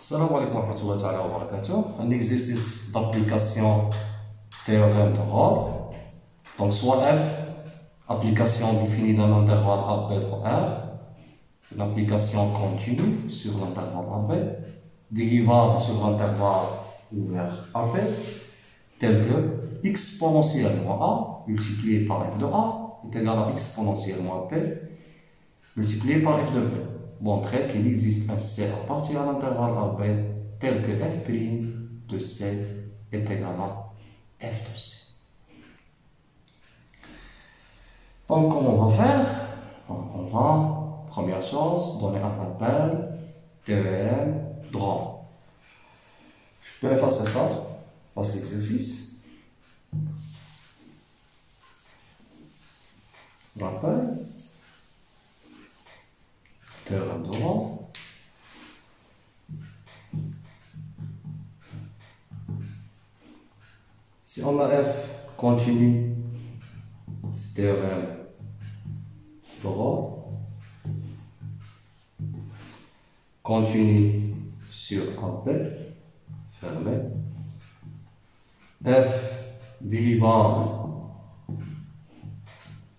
Salam alaikum wa rahmatullahi wa barakatuh. Un exercice d'application théorème de Rolle. Donc, soit F, application définie dans l'intervalle AB dans R, une application continue sur l'intervalle AB, dérivable sur l'intervalle ouvert AB, tel que exponentielle moins A multiplié par f de A est égal à exponentielle moins P multiplié par f de P. Montrer qu'il existe un C appartient à l'intervalle AB tel que f' de C est égal à f de C. Donc, comment on va faire? Donc, on va, première chose, donner un appel théorème de Rolle. Je peux effacer ça, effacer l'exercice. Rappel théorème de Rolle. Si on a f continue, c'est théorème de Rolle, continue sur AB, fermé, f dérivable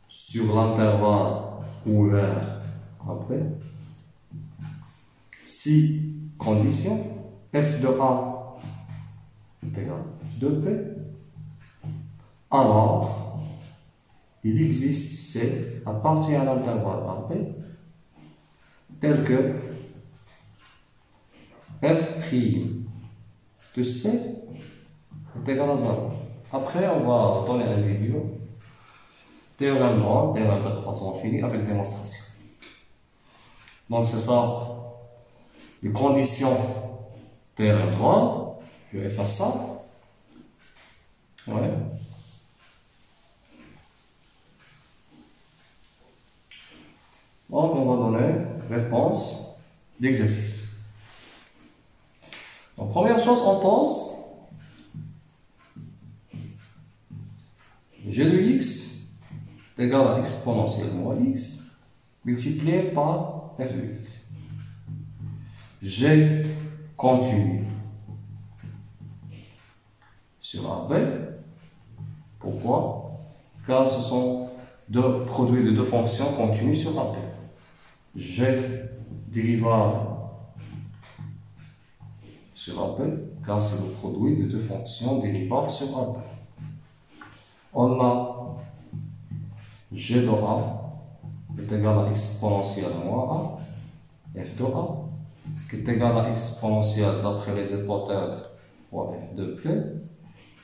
sur l'intervalle ouvert AB, si condition f de A est égal à f de P, alors il existe C appartient à l'intervalle AB tel que f' de C est égal à 0. Après, on va donner un vidéo théorème de Rolle, théorème de croissance infinie avec démonstration. Donc, c'est ça. Les conditions théorème de Rolle, je efface ça. Ouais. Donc, on va donner réponse d'exercice. Donc, première chose, on pose g de x est égal à exponentielle moins x multiplié par f de x. G continue sur AB. Pourquoi? Car ce sont deux produits de deux fonctions continues sur AB. G dérivable sur AB, car c'est le produit de deux fonctions dérivables sur AB. On a G de A est égal à exponentielle moins A, f de A, qui est égal à exponentielle d'après les hypothèses fois f de P,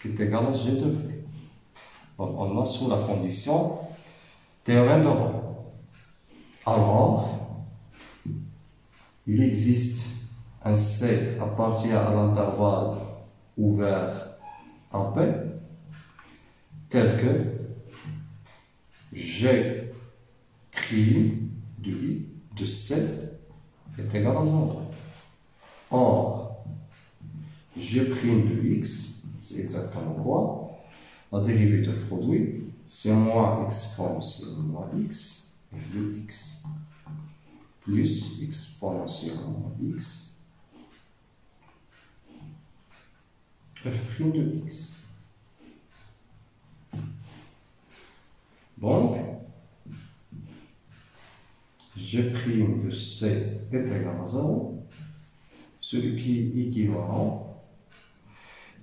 qui est égal à g de P. Donc on a sous la condition théorème de Rolle. Alors, il existe un C appartient à l'intervalle ouvert AB tel que G' de I de C est égal à 0. Or, G' de x, c'est exactement quoi? La dérivée de produit, c'est moins exponentielle moins x, f de x, plus exponentielle moins x, f' de x. Donc, G' de C est égal à 0, ce qui est équivalent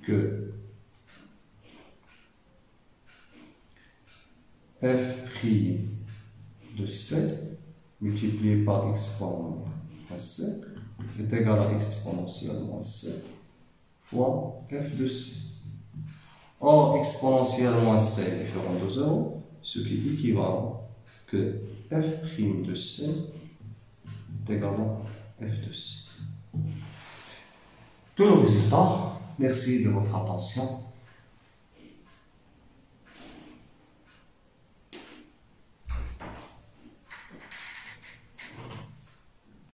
que f' de C multiplié par exponentielle moins C est égal à exponentielle moins C fois f de C. Or, exponentielle moins C est différent de 0, ce qui est équivalent que f' de C est égal à f de C. Tout le résultat. Merci de votre attention.